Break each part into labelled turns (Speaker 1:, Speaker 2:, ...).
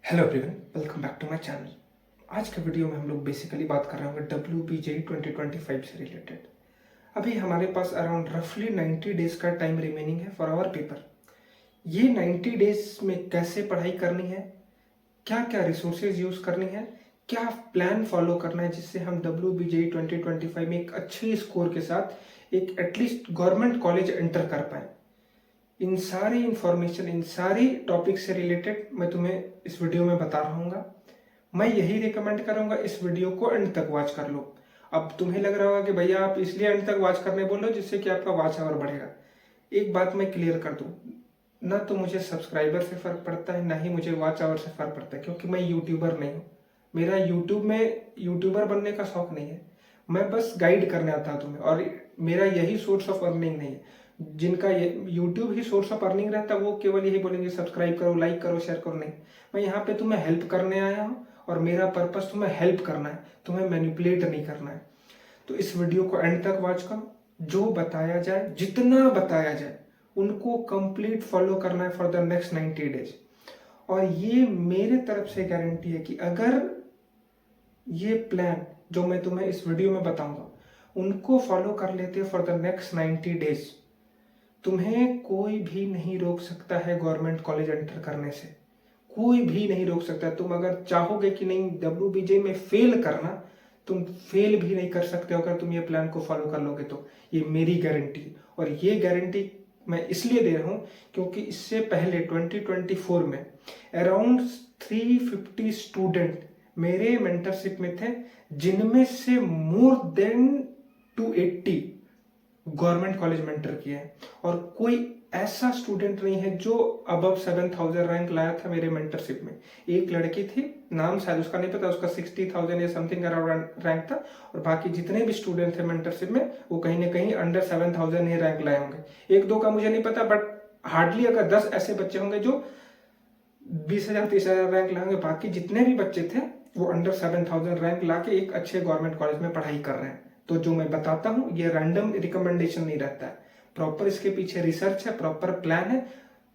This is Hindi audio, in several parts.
Speaker 1: Hello everyone, welcome back to my channel. आज के वीडियो में हम लोग बेसिकली बात कर रहे होंगे WBJ 2025 से रिलेटेड। अभी हमारे पास अराउंड रफली 90 डेज का टाइम रिमेनिंग है फॉर आवर पेपर। ये 90 डेज में कैसे पढ़ाई करनी है, क्या क्या रिसोर्सेज यूज करनी है, क्या प्लान फॉलो करना है जिससे हम WBJ 2025 में एक अच्छे स्कोर के साथ एक एटलीस्ट गवर्नमेंट कॉलेज एंटर कर पाए। इन सारी इंफॉर्मेशन, इन सारी टॉपिक से रिलेटेड मैं तुम्हें इस वीडियो में बता रहा हूँ। मैं यही रिकमेंड करूंगा, इस वीडियो को एंड तक वॉच कर लो। अब तुम्हें लग रहा होगा कि भैया आप इसलिए एंड तक वॉच करने बोल रहे हो जिससे कि आपका वॉच आवर बढ़ेगा। एक बात मैं क्लियर कर दूं, ना तो मुझे सब्सक्राइबर से फर्क पड़ता है, ना ही मुझे वॉच आवर से फर्क पड़ता है, क्योंकि मैं यूट्यूबर नहीं हूँ। मेरा यूट्यूब में यूट्यूबर बनने का शौक नहीं है। मैं बस गाइड करने आता हूँ तुम्हें, और मेरा यही सोर्स ऑफ अर्निंग नहीं है। जिनका ये YouTube he source of earning रहता है वो केवल यही बोलेंगे सब्सक्राइब करो, लाइक करो, शेयर करो। नहीं, मैं यहाँ पे तुम्हें हेल्प करने आया हूँ, और मेरा पर्पस तुम्हें हेल्प करना है, तुम्हें मैनिपुलेट नहीं करना है। तो इस वीडियो को एंड तक वॉच करो। जो बताया जाए, जितना बताया जाए, उनको कंप्लीट फॉलो करना है फॉर द नेक्स्ट 90 डेज। और ये मेरे तरफ से गारंटी है कि अगर ये प्लान जो मैं तुम्हें इस वीडियो में बताऊंगा उनको फॉलो कर लेते फॉर द नेक्स्ट 90 डेज, तुम्हें कोई भी नहीं रोक सकता है गवर्नमेंट कॉलेज एंटर करने से। कोई भी नहीं रोक सकता। तुम अगर चाहोगे कि नहीं WBJ में फेल करना, तुम फेल भी नहीं कर सकते हो अगर तुम ये प्लान को फॉलो कर लोगे तो। ये मेरी गारंटी, और ये गारंटी मैं इसलिए दे रहा हूं क्योंकि इससे पहले 2024 में अराउंड 350 स्टूडेंट मेरे मेंटरशिप में थे, जिनमें से मोर देन 280 गवर्नमेंट कॉलेज में एंटर किया है। और कोई ऐसा स्टूडेंट नहीं है जो अबव 7000 रैंक लाया था मेरे मेंटरशिप में। एक लड़की थी, नाम शायद उसका नहीं पता, उसका 60,000 या समथिंग अराउंड रैंक था। और बाकी जितने भी स्टूडेंट थे मेंटरशिप में वो कहीं ना कहीं अंडर 7000 ही रैंक लाए होंगे। एक दो का मुझे नहीं पता, बट हार्डली अगर 10 ऐसे बच्चे होंगे जो 20,000 30,000 रैंक लाएंगे। बाकी जितने भी बच्चे थे वो अंडर 7000 रैंक ला के एक अच्छे गवर्नमेंट कॉलेज में पढ़ाई कर रहे हैं। तो जो मैं बताता हूँ ये रैंडम रिकमेंडेशन नहीं रहता है, प्रॉपर इसके पीछे रिसर्च है, प्रॉपर प्लान है,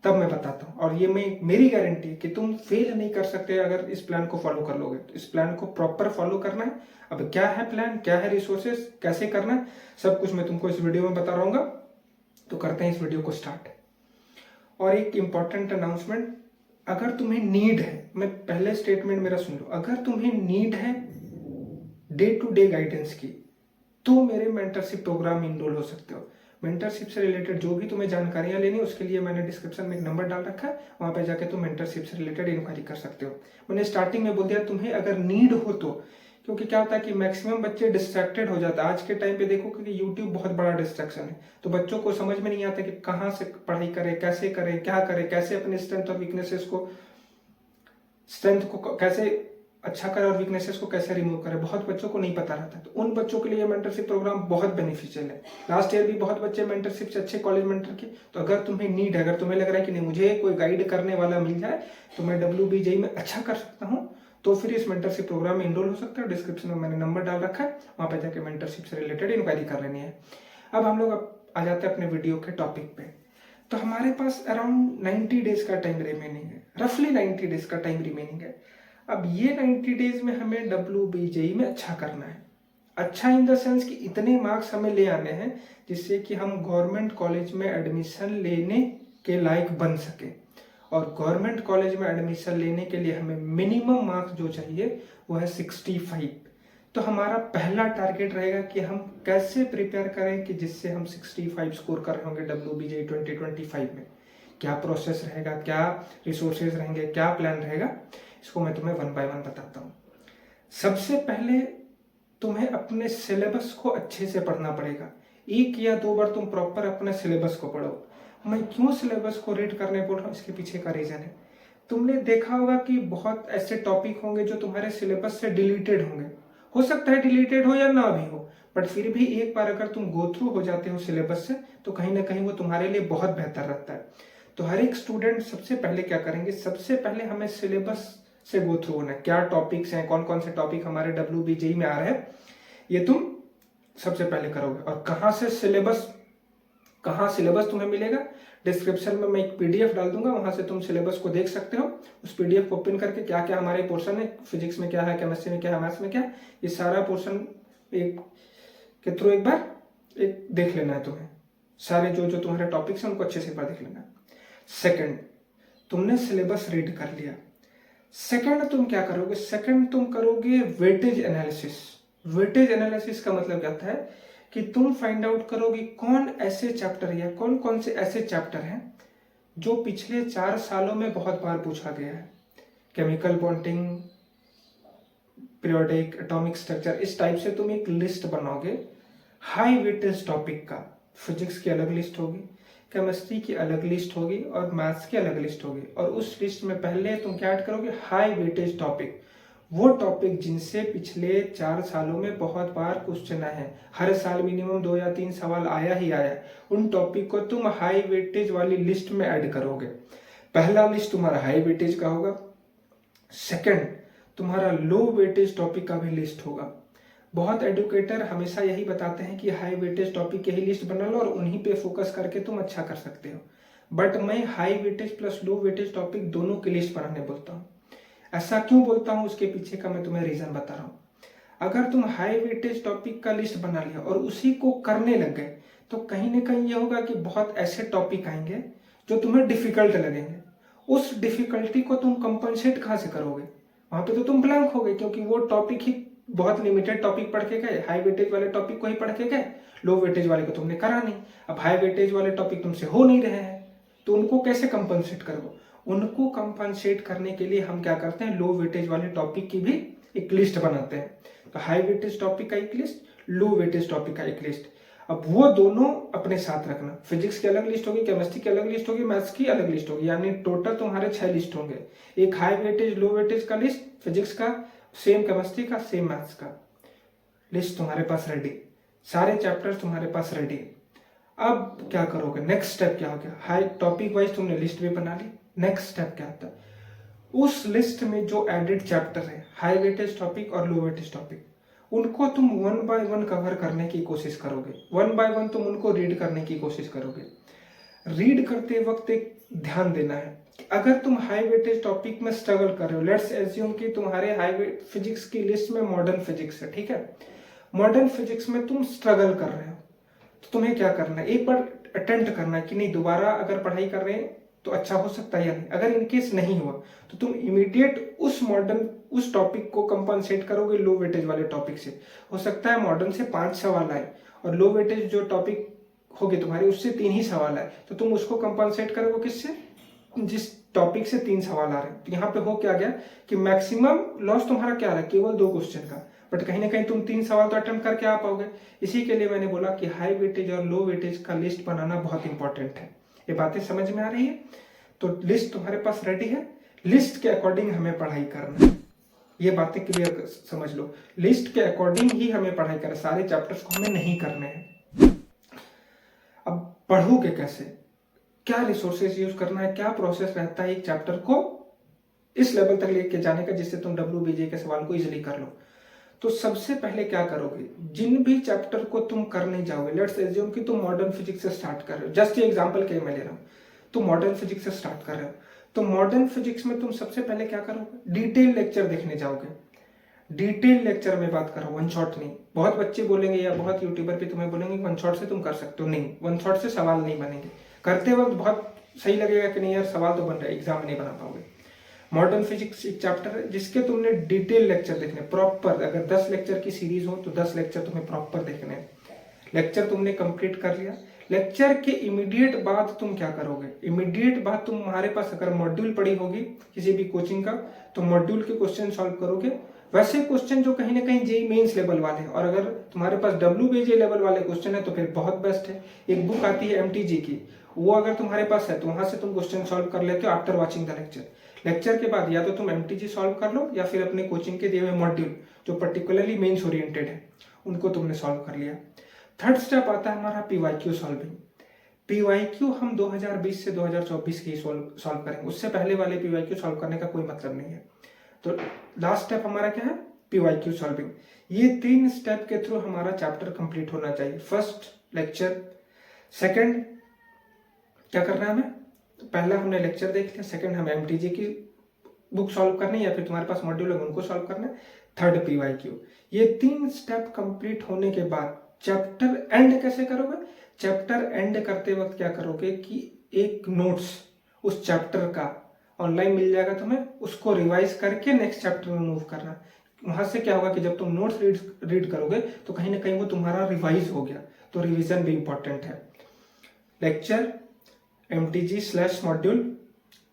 Speaker 1: तब मैं बताता हूँ। और ये मेरी गारंटी है कि तुम फेल नहीं कर सकते अगर इस प्लान को फॉलो कर लोगे। तो इस प्लान को प्रॉपर फॉलो करना है। अब क्या है प्लान, क्या है रिसोर्सेस, कैसे करना है, सब कुछ मैं तुमको इस वीडियो में बता रहूंगा। तो करते हैं इस वीडियो को स्टार्ट। और एक इंपॉर्टेंट अनाउंसमेंट, अगर तुम्हें नीड है, मैं पहले स्टेटमेंट मेरा सुन लो, अगर तुम्हें नीड है डे टू डे गाइडेंस की तो मेरे मेंटरशिप प्रोग्राम में इनरोल हो सकते हो। मेंटरशिप से रिलेटेड जो भी तुम्हें जानकारियां लेनी है उसके लिए मैंने डिस्क्रिप्शन में एक नंबर डाल रखा है, वहां पे जाके तुम मेंटरशिप से रिलेटेड इंक्वायरी कर सकते हो। मैंने स्टार्टिंग में बोल दिया तुम्हें अगर नीड हो तो, क्योंकि क्या होता है कि मैक्सिमम बच्चे डिस्ट्रैक्टेड हो जाता है आज के टाइम पे। देखो क्योंकि यूट्यूब बहुत बड़ा डिस्ट्रैक्शन है, तो बच्चों को समझ में नहीं आता कि कहाँ से पढ़ाई करें, कैसे करें, क्या करें, कैसे अपने स्ट्रेंथ और वीकनेसेस को कैसे अच्छा करें और वीकनेसेस को कैसे रिमूव करें। बहुत बच्चों को नहीं पता रहता है, तो उन बच्चों के लिए मेंटरशिप प्रोग्राम बहुत बेनिफिशियल है। लास्ट ईयर भी बहुत बच्चे मेंटरशिप से अच्छे कॉलेज में एंटर किए। तो अगर तुम्हें नीड है, अगर तुम्हें लग रहा है कि नहीं मुझे कोई गाइड करने वाला मिल जाए तो मैं WBJ में अच्छा कर सकता हूँ, तो फिर इस मेंटरशिप प्रोग्राम में इनरोल हो सकता है। डिस्क्रिप्शन में मैंने नंबर डाल रखा है, वहां पर जाकर मेंटरशिप से रिलेटेड इंक्वायरी कर लेनी है। अब हम लोग आ जाते हैं अपने वीडियो के टॉपिक पे। तो हमारे पास अराउंड 90 डेज का टाइम रिमेनिंग है, रफली 90 डेज का टाइम रिमेनिंग है। अब ये 90 डेज में हमें WBJ में अच्छा करना है। अच्छा इन द सेंस कि इतने मार्क्स हमें ले आने हैं जिससे कि हम गवर्नमेंट कॉलेज में एडमिशन लेने के लायक बन सके। और गवर्नमेंट कॉलेज में एडमिशन लेने के लिए हमें मिनिमम मार्क्स जो चाहिए वो है 65। तो हमारा पहला टारगेट रहेगा कि हम कैसे प्रिपेयर करें कि जिससे हम 65 स्कोर कर रहे होंगे WBJ 2025 में। क्या प्रोसेस रहेगा, क्या रिसोर्सेज रहेंगे, क्या प्लान रहेगा, इसको मैं तुम्हें वन बाय वन बताता हूँ। सबसे पहले तुम्हें अपने सिलेबस को अच्छे से पढ़ना पड़ेगा। एक या दो बार तुम प्रॉपर अपने सिलेबस को पढ़ो। मैं क्यों सिलेबस को रीड करने बोल रहा हूँ, इसके पीछे का रीजन है। तुमने देखा होगा कि बहुत ऐसे टॉपिक होंगे जो तुम्हारे सिलेबस से डिलीटेड होंगे। हो सकता है डिलीटेड हो या ना भी हो, बट फिर भी एक बार अगर तुम गो थ्रू हो जाते हो सिलेबस से तो कहीं ना कहीं वो तुम्हारे लिए बहुत बेहतर रहता है। तो हर एक स्टूडेंट सबसे पहले क्या करेंगे, सबसे पहले हमें सिलेबस से गो थ्रू होना है। क्या टॉपिक्स हैं, कौन कौन से टॉपिक हमारे WBJ में आ रहे हैं, ये तुम सबसे पहले करोगे। और कहां से सिलेबस कहाँ सिलेबस तुम्हें मिलेगा? डिस्क्रिप्शन में मैं एक पीडीएफ डाल दूंगा, वहां से तुम सिलेबस को देख सकते हो। उस पीडीएफ को ओपन करके क्या क्या हमारे पोर्शन है, फिजिक्स में क्या है, केमिस्ट्री में क्या है, मैथ्स में क्या, ये सारा पोर्शन एक के थ्रू एक बार एक देख लेना है तुम्हें। सारे जो जो तुम्हारे टॉपिक्स हैं उनको अच्छे से एक बार देख लेना। सेकंड, तुमने सिलेबस रीड कर लिया। सेकंड तुम क्या करोगे? सेकंड तुम करोगे वेटेज एनालिसिस। वेटेज एनालिसिस का मतलब क्या होता है कि तुम फाइंड आउट करोगे कौन ऐसे चैप्टर या कौन कौन से ऐसे चैप्टर हैं जो पिछले 4 सालों में बहुत बार पूछा गया है। Chemical bonding, periodic, atomic structure, इस टाइप से तुम एक लिस्ट बनाओगे हाई वेटेज टॉपिक का। फिजिक्स की अलग लिस्ट होगी, केमिस्ट्री की अलग लिस्ट होगी और मैथ्स की अलग लिस्ट होगी। और उस लिस्ट में पहले तुम क्या ऐड करोगे? हाई वेटेज टॉपिक, वो टॉपिक जिनसे पिछले 4 सालों में बहुत बार क्वेश्चन आए हैं, हर साल मिनिमम 2 या 3 सवाल आया ही आया, उन टॉपिक को तुम हाई वेटेज वाली लिस्ट में ऐड करोगे। पहला लिस्ट तुम्हारा हाई वेटेज का होगा। सेकंड, तुम्हारा लो वेटेज टॉपिक का भी लिस्ट होगा। बहुत एडुकेटर हमेशा यही बताते हैं कि हाई वेटेज टॉपिक की ही लिस्ट बना लो और उन्हीं पे फोकस करके तुम अच्छा कर सकते हो, बट मैं high weightage plus low weightage topic दोनों की लिस्ट बनाने बोलता हूँ। ऐसा क्यों बोलता हूँ, उसके पीछे का मैं तुम्हें रीजन बता रहा हूँ। अगर तुम हाई वेटेज टॉपिक का लिस्ट बना लिया और उसी को करने लग गए तो कहीं ना कहीं ये होगा कि बहुत ऐसे टॉपिक आएंगे जो तुम्हें डिफिकल्ट लगेंगे। उस डिफिकल्टी को तुम कंपनसेट कहाँ से करोगे? वहां पे तो तुम ब्लैंक हो गए, क्योंकि वो टॉपिक ही बहुत लिमिटेड टॉपिक पढ़ के गए, हाई वेटेज वाले टॉपिक को ही पढ़ के गए, लो वेटेज वाले को तुमने करा नहीं। अब हाई वेटेज वाले टॉपिक तुमसे हो नहीं रहे हैं तो उनको कैसे कंपनसेट करोगे? उनको कंपनसेट करने के लिए हम क्या करते हैं, लो वेटेज वाले टॉपिक की भी एक लिस्ट बनाते हैं। तो हाई वेटेज टॉपिक का एक लिस्ट, लो वेटेज टॉपिक का एक लिस्ट। अब वो दोनों अपने साथ रखना। फिजिक्स की अलग लिस्ट होगी, केमिस्ट्री की अलग लिस्ट होगी, मैथ्स की अलग लिस्ट होगी, यानी टोटल तुम्हारे 6 लिस्ट होंगे। एक हाई वेटेज लो वेटेज का लिस्ट फिजिक्स का, सेम केमिस्ट्री का, सेम मैथ्स का। लिस्ट तुम्हारे पास रेडी, सारे चैप्टर्स तुम्हारे पास रेडी। अब क्या करोगे? नेक्स्ट स्टेप क्या हो गया? हाई टॉपिक वाइज तुमने लिस्ट भी बना ली। नेक्स्ट स्टेप क्या होता है? उस लिस्ट में जो एडेड चैप्टर है, हाई वेटेज टॉपिक और लो वेटेज टॉपिक, उनको तुम 1 बाय 1 कवर करने की कोशिश करोगे। 1 बाय 1 तुम उनको रीड करने की कोशिश करोगे। रीड करते वक्त एक ध्यान देना है कि अगर तुम हाई वेटेज टॉपिक में स्ट्रगल कर रहे हो, लेट्स एज्यूम कि तुम्हारे हाई फिजिक्स की लिस्ट में मॉडर्न फिजिक्स है, ठीक है, मॉडर्न फिजिक्स में तुम स्ट्रगल कर रहे हो, तो तुम्हें क्या करना है? एक बार अटेम्प्ट करना है कि नहीं, दोबारा अगर पढ़ाई कर रहे हैं तो अच्छा हो सकता है या नहीं। अगर इनकेस नहीं हुआ तो तुम इमीडिएट उस टॉपिक को कंपनसेट करोगे लो वेटेज वाले टॉपिक से। हो सकता है मॉडर्न से 5 सवाल आए और लो वेटेज जो टॉपिक होगे तुम्हारे उससे 3 ही सवाल आए, तो तुम उसको कंपनसेट करोगे किससे? जिस टॉपिक से 3 सवाल आ रहे हैं। तो यहाँ पे हो क्या गया कि मैक्सिमम लॉस तुम्हारा क्या रहा, केवल 2 क्वेश्चन का, बट कहीं ना कहीं तुम 3 सवाल तो अटेम्प्ट करके आ पाओगे। इसी के लिए मैंने बोला कि हाई वेटेज और लो वेटेज का लिस्ट बनाना बहुत इंपॉर्टेंट है। ये बातें समझ में आ रही है? तो लिस्ट तुम्हारे पास रेडी है, लिस्ट के अकॉर्डिंग हमें पढ़ाई करना है। ये बातें क्लियर समझ लो, लिस्ट के अकॉर्डिंग ही हमें पढ़ाई करना, सारे चैप्टर्स को हमें नहीं करने हैं। अब पढ़ोगे कैसे, क्या रिसोर्सेज यूज करना है, क्या प्रोसेस रहता है एक चैप्टर को इस लेवल तक लेके जाने का जिससे तुम WBJ के सवाल को इजीली कर लो। तो सबसे पहले क्या करोगे, जिन भी चैप्टर को तुम करने जाओगे, लेट्स एज्यूम कि तुम मॉडर्न फिजिक्स से स्टार्ट कर रहे हो, जस्ट ये एग्जांपल के लिए मैं ले रहा हूँ, तुम मॉडर्न फिजिक्स से स्टार्ट कर रहे हो, तो मॉडर्न फिजिक्स में तुम सबसे पहले क्या करोगे? डिटेल लेक्चर देखने जाओगे। डिटेल लेक्चर में बात करो, वन शॉट नहीं। बहुत बच्चे बोलेंगे या बहुत यूट्यूबर भी तुम्हें बोलेंगे वन शॉट से तुम कर सकते हो, नहीं, वन शॉट से सवाल नहीं बनेंगे। करते वक्त बहुत सही लगेगा कि नहीं यार सवाल तो बन रहा है, एग्जाम में नहीं बना पाओगे। मॉडर्न फिजिक्स एक चैप्टर है जिसके तुमने डिटेल लेक्चर देखने, प्रॉपर, अगर 10 लेक्चर की सीरीज हो तो 10 लेक्चर तुम्हें प्रॉपर देखने हैं। लेक्चर तुमने कंप्लीट कर लिया, लेक्चर के इमीडिएट बाद तुम क्या करोगे? इमीडिएट बाद तुम्हारे पास अगर मॉड्यूल पड़ी होगी किसी भी कोचिंग का, तो मॉड्यूल के क्वेश्चन सॉल्व करोगे। वैसे क्वेश्चन जो कहीं ना कहीं जेईई मेंस लेवल वाले, और अगर तुम्हारे पास WBJ लेवल वाले क्वेश्चन है तो फिर बहुत बेस्ट है। एक बुक आती है MTG की, वो अगर तुम्हारे पास है तो वहां से तुम क्वेश्चन सॉल्व कर लेते हो after watching the lecture. Lecture के बाद या तो तुम MTG सॉल्व कर लो या फिर अपने कोचिंग के दिए हुए मॉड्यूल जो पर्टिकुलरली मेंस ओरिएंटेड है उनको तुमने सॉल्व कर लिया। थर्ड स्टेप आता है हमारा PYQ सॉल्विंग। PYQ हम 2020 से 2024 की सॉल्व करेंगे, उससे पहले वाले PYQ सॉल्व करने का कोई मतलब नहीं है। तो लास्ट स्टेप हमारा क्या है? PYQ solving. ये 3 स्टेप के थ्रू हमारा चैप्टर कंप्लीट होना चाहिए। फर्स्ट लेक्चर, सेकंड क्या करना है हमें, पहला हमने लेक्चर देख लिया, सेकंड हमें एमटीजी की बुक सॉल्व करनी है या फिर तुम्हारे पास मॉड्यूल है उनको सॉल्व करना है, थर्ड पीवाईक्यू। ये 3 स्टेप कंप्लीट होने के बाद चैप्टर एंड कैसे करोगे, चैप्टर एंड करते वक्त क्या करोगे कि एक नोट्स उस चैप्टर का ऑनलाइन मिल जाएगा तुम्हें, उसको रिवाइज करके नेक्स्ट चैप्टर में मूव करना। वहां से क्या होगा कि जब तुम नोट्स रीड करोगे तो कहीं ना कहीं वो तुम्हारा रिवाइज हो गया, तो रिवीजन भी इंपॉर्टेंट है। लेक्चर, MTG/मॉड्यूल,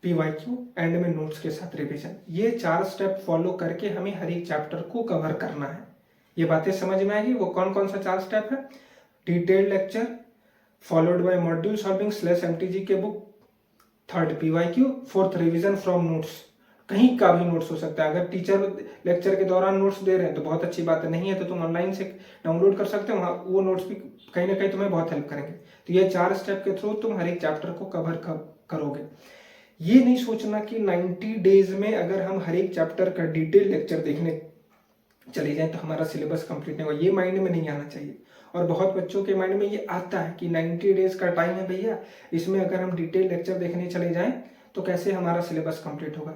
Speaker 1: पीवाईक्यू, एंड में नोट्स के साथ रिवीजन, ये 4 स्टेप फॉलो करके हमें हर एक चैप्टर को कवर करना है। ये बातें समझ में आएगी। वो कौन कौन सा 4 स्टेप है, detailed lecture followed by module solving के book, third PYQ, fourth revision from notes. कहीं का भी नोट्स हो सकता है, अगर टीचर लेक्चर के दौरान नोट्स दे रहे हैं तो बहुत अच्छी बात है, नहीं है तो तुम ऑनलाइन से डाउनलोड कर सकते हो, वो नोट्स भी कहीं ना कहीं तुम्हें बहुत हेल्प करेंगे। तो ये 4 स्टेप के थ्रू तुम हर एक चैप्टर को कवर करोगे। ये नहीं सोचना कि 90 डेज में अगर हम हर एक चैप्टर का डिटेल लेक्चर देखने चले जाएं तो हमारा सिलेबस कंप्लीट नहीं होगा, ये माइंड में नहीं आना चाहिए। और बहुत बच्चों के माइंड में ये आता है कि 90 डेज का टाइम है भैया, इसमें अगर हम डिटेल लेक्चर देखने चले जाएं तो कैसे हमारा सिलेबस कंप्लीट होगा।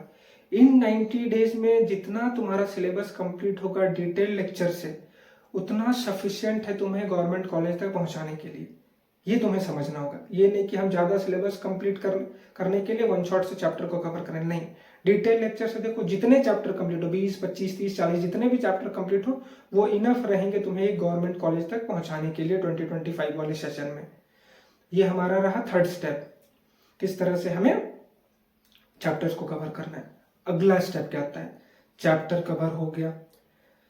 Speaker 1: इन 90 डेज में जितना तुम्हारा सिलेबस कंप्लीट होगा डिटेल लेक्चर से, उतना सफिशिएंट है तुम्हें गवर्नमेंट कॉलेज तक पहुंचाने के लिए। ये तुम्हें समझना होगा। ये नहीं कि हम ज्यादा सिलेबस कंप्लीट करने के लिए वन शॉट से चैप्टर को कवर करें, नहीं। डिटेल लेक्चर से देखो जितने चैप्टर कंप्लीट हो, 20, 25, 30, 40 जितने भी चैप्टर कंप्लीट हो, वो इनफ रहेंगे तुम्हें एक गवर्नमेंट कॉलेज तक पहुंचाने के लिए 2025 वाले सेशन में। ये हमारा रहा थर्ड स्टेप, किस तरह से हमें चैप्टर्स को कवर करना है। अगला स्टेप क्या आता है, चैप्टर कवर हो गया।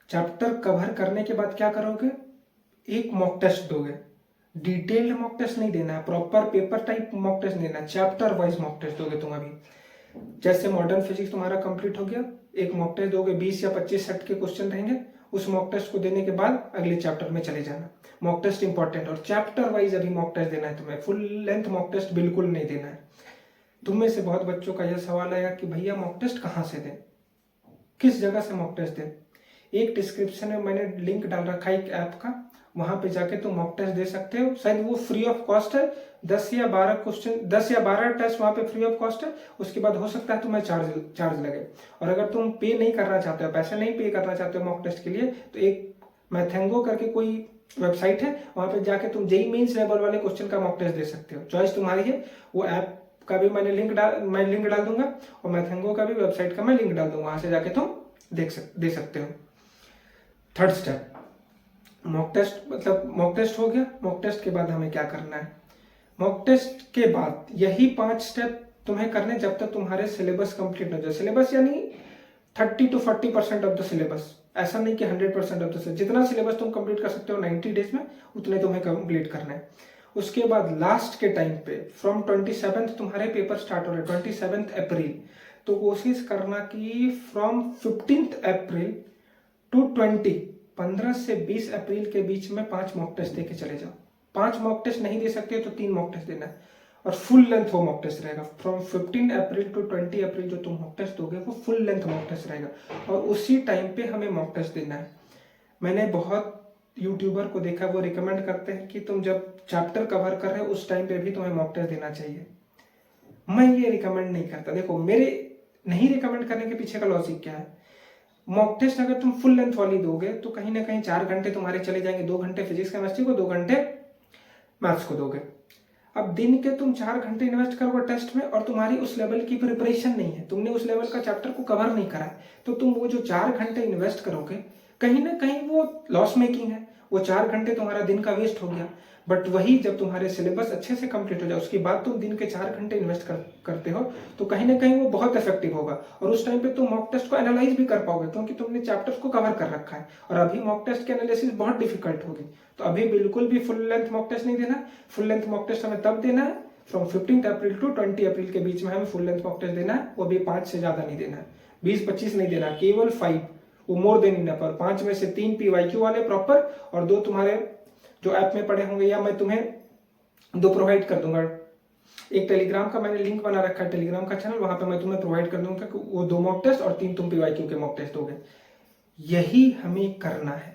Speaker 1: चैप्टर कवर करने के बाद क्या करोगे, एक मॉक टेस्ट दोगे। डिटेल्ड मॉक टेस्ट नहीं देना है, proper paper type mock test नहीं देना, चैप्टर वाइज मॉक टेस्ट दोगे तुम। अभी जैसे मॉडर्न फिजिक्स तुम्हारा कंप्लीट हो गया, एक मॉक टेस्ट दोगे, 20 या 25 सेट के क्वेश्चन रहेंगे। उस मॉक टेस्ट को देने के बाद अगले चैप्टर में चले जाना। मॉक टेस्ट इंपॉर्टेंट, और चैप्टर वाइज अभी मॉक टेस्ट देना है तुम्हें, फुल लेंथ मॉक टेस्ट बिल्कुल नहीं देना है। तुम में से बहुत बच्चों का यह सवाल आएगा कि भैया मॉक टेस्ट कहाँ से दें, किस जगह से मॉक टेस्ट दें। एक डिस्क्रिप्शन में मैंने लिंक डाल रखा है एक ऐप का, वहां पे जाके तुम मॉक टेस्ट दे सकते हो। शायद वो फ्री ऑफ कॉस्ट है, 10 या 12 क्वेश्चन, 10 या 12 टेस्ट वहां पे फ्री ऑफ कॉस्ट है। उसके बाद हो सकता है तुम्हें चार्ज लगे। और अगर तुम पे नहीं करना चाहते हो, पैसे नहीं पे करना चाहते हो मॉक टेस्ट के लिए, तो एक मैथेंगो करके कोई वेबसाइट है, वहां पे जाके तुम जेईई मेंस लेवल वाले क्वेश्चन का मॉक टेस्ट दे सकते हो। चॉइस तुम्हारी है। वो ऐप का भी मैं लिंक डाल दूंगा, और मैथेंगो का भी वेबसाइट का मैं लिंक डाल दूंगा, वहां से जाके तुम दे सकते हो। थर्ड स्टेप मॉक टेस्ट, मतलब मॉक टेस्ट हो गया। मॉक टेस्ट के बाद हमें क्या करना है, मॉक टेस्ट के बाद यही 5 स्टेप तुम्हें करने जब तक तुम्हारे सिलेबस कंप्लीट न हो जाए। सिलेबस यानी 30 to 40% ऑफ द सिलेबस, ऐसा नहीं कि 100% ऑफ द सिलेबस। जितना सिलेबस तुम कंप्लीट कर सकते हो 90 डेज में, उतने तुम्हें कंप्लीट करना है। उसके बाद लास्ट के टाइम पे फ्रॉम 27 तुम्हारे पेपर स्टार्ट हो रहे, 27 अप्रैल, तो कोशिश करना कि फ्रॉम 15 अप्रैल टू 15 से 20 अप्रैल के बीच में 5 मॉक टेस्ट देके चले जाओ। 5 मॉक टेस्ट नहीं दे सकते तो 3 मॉक टेस्ट देना है, और फुल लेंथ वो मॉक टेस्ट रहेगा। फ्रॉम 15 अप्रैल टू 20 अप्रैल जो तुम मॉक टेस्ट दोगे वो फुल लेंथ मॉक टेस्ट रहेगा, और उसी टाइम पे हमें मॉक टेस्ट देना है। मैंने बहुत यूट्यूबर को देखा, वो रिकमेंड करते हैं कि तुम जब चैप्टर कवर कर रहे हो उस टाइम पे भी तुम्हें मॉक टेस्ट देना चाहिए। मैं ये रिकमेंड नहीं करता। देखो, मेरे नहीं रिकमेंड करने के पीछे का लॉजिक क्या है, मॉक टेस्ट अगर तुम फुल लेंथ वाली दोगे तो कहीं ना कहीं 4 घंटे तुम्हारे चले जाएंगे। 2 घंटे फिजिक्स केमिस्ट्री को, 2 घंटे मैथ्स को दोगे। अब दिन के तुम 4 घंटे इन्वेस्ट करोगे टेस्ट में, और तुम्हारी उस लेवल की प्रिपरेशन नहीं है, तुमने उस लेवल का चैप्टर को कवर नहीं करा है, तो तुम वो जो 4 घंटे इन्वेस्ट करोगे कहीं ना कहीं वो लॉस मेकिंग है। वो 4 घंटे तुम्हारा दिन का वेस्ट हो गया। बट वही जब तुम्हारे सिलेबस अच्छे से कंप्लीट हो जाए, उसके बाद तुम दिन के 4 घंटे इन्वेस्ट करते हो, तो कहीं ना कहीं वो बहुत इफेक्टिव होगा, और उस टाइम पे तुम मॉक टेस्ट को एनालाइज भी कर पाओगे, क्योंकि तुमने चैप्टर्स को कवर कर रखा है। और अभी मॉक टेस्ट की एनालिसिस बहुत डिफिकल्ट होगी, तो अभी बिल्कुल भी फुल लेंथ मॉक टेस्ट नहीं देना। फुल लेंथ मॉक टेस्ट हमें तब देना है फ्रॉम 15 अप्रैल टू 20 अप्रैल के बीच में हमें फुल लेंथ मॉक टेस्ट देना है। वो भी 5 से ज्यादा नहीं देना है, 20-25 नहीं देना, केवल 5, वो मोर देन इनफ। पर 5 में से 3 पीवाईक्यू वाले प्रॉपर, और 2 तुम्हारे जो ऐप में पढ़े होंगे, या मैं तुम्हें 2 प्रोवाइड कर दूंगा। एक टेलीग्राम का मैंने लिंक बना रखा है, टेलीग्राम का चैनल, वहां पे मैं तुम्हें प्रोवाइड कर दूंगा कि वो 2 मॉक टेस्ट और 3 तुम पीवाईक्यू के मॉक टेस्ट दोगे। यही हमें करना है।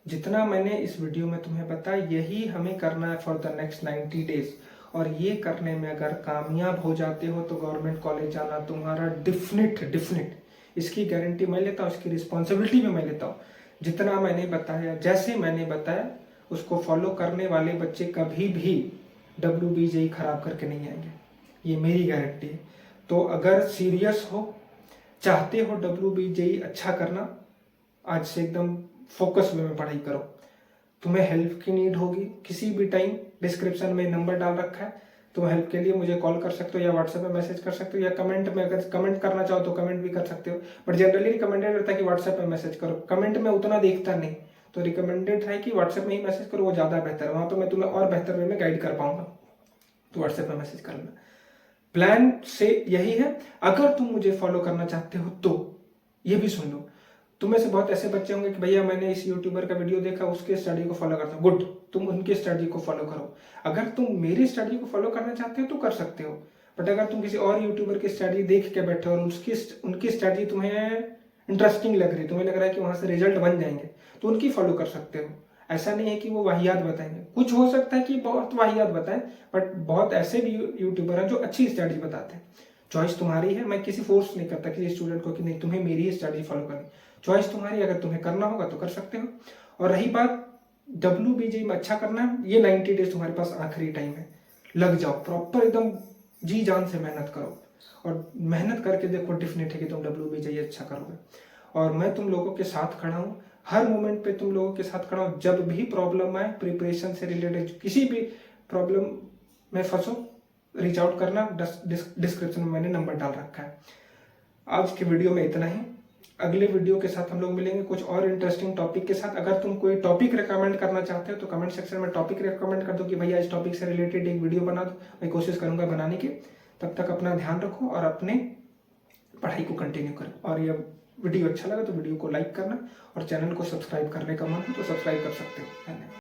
Speaker 1: जितना मैंने इस वीडियो में तुम्हें बताया यही हमें करना है फॉर द नेक्स्ट 90 डेज। और ये करने में अगर कामयाब हो जाते हो तो गवर्नमेंट कॉलेज जाना तुम्हारा डिफिनिट, इसकी गारंटी मैं लेता हूँ, इसकी रिस्पॉन्सिबिलिटी भी मैं लेता हूँ। जितना मैंने बताया, जैसे मैंने बताया, उसको फॉलो करने वाले बच्चे कभी भी WBJE खराब करके नहीं आएंगे, ये मेरी गारंटी है। तो अगर सीरियस हो, चाहते हो WBJE अच्छा करना, आज से एकदम फोकस में पढ़ाई करो। तुम्हें हेल्प की नीड होगी किसी भी टाइम, डिस्क्रिप्शन में नंबर डाल रखा है, तुम हेल्प के लिए मुझे कॉल कर सकते हो या व्हाट्सएप में मैसेज कर सकते हो, या कमेंट में, अगर कमेंट करना चाहो तो कमेंट भी कर सकते हो। बट जनरली रिकमेंडेड रहता है कि व्हाट्सएप में मैसेज करो, कमेंट में उतना देखता नहीं, तो रिकमेंडेड है कि व्हाट्सएप में ही मैसेज करो, वो ज़्यादा बेहतर है। वहाँ पर मैं तुम्हें और बेहतर वे में गाइड कर पाऊंगा, तो व्हाट्सएप में मैसेज कर लेना। प्लान से यही है। अगर तुम मुझे फॉलो करना चाहते हो तो ये भी सुन लो, तुम में से बहुत ऐसे बच्चे होंगे कि भैया मैंने इस यूट्यूबर का वीडियो देखा, उसके स्टडी को फॉलो करता हूँ। गुड, तुम उनकी स्टडी को फॉलो करो। अगर तुम मेरी स्टडी को फॉलो करना चाहते हो तो कर सकते हो। बट अगर तुम किसी और यूट्यूबर की स्टडी देख के बैठे हो और उनकी स्टडी तुम्हें इंटरेस्टिंग लग रही, तुम्हें लग रहा है कि वहां से रिजल्ट बन जाएंगे, तो उनकी फॉलो कर सकते हो। ऐसा नहीं है कि वो वाहियात बताएंगे, कुछ हो सकता है कि बहुत वाहियात बताएं, बट बहुत ऐसे भी यूट्यूबर हैं जो अच्छी स्टडी बताते हैं। चॉइस तुम्हारी है, मैं किसी फोर्स नहीं करता किसी स्टूडेंट को कि नहीं तुम्हें मेरी ही स्टडी फॉलो करनी। चॉइस तुम्हारी, अगर तुम्हें करना होगा तो कर सकते हो। और रही बात WBJE में अच्छा करना है, ये 90 डेज तुम्हारे पास आखिरी टाइम है, लग जाओ प्रॉपर, एकदम जी जान से मेहनत करो, और मेहनत करके देखो डेफिनेट है कि तुम WBJE अच्छा करोगे। और मैं तुम लोगों के साथ खड़ा हूँ, हर मोमेंट पे तुम लोगों के साथ खड़ा हूँ। जब भी प्रॉब्लम आए, प्रिपरेशन से रिलेटेड किसी भी प्रॉब्लम में फंसो, रीच आउट करना, डिस्क्रिप्शन में मैंने नंबर डाल रखा है। आज के वीडियो में इतना ही। अगले वीडियो के साथ हम लोग मिलेंगे कुछ और इंटरेस्टिंग टॉपिक के साथ। अगर तुम कोई टॉपिक रिकमेंड करना चाहते हो तो कमेंट सेक्शन में टॉपिक रिकमेंड कर दो कि भैया इस टॉपिक से रिलेटेड एक वीडियो बना दो, मैं कोशिश करूंगा बनाने की। तब तक अपना ध्यान रखो और अपने पढ़ाई को कंटिन्यू करो। और ये वीडियो अच्छा लगा तो वीडियो को लाइक करना, और चैनल को सब्सक्राइब करने का मन हो तो सब्सक्राइब कर सकते हो। धन्यवाद।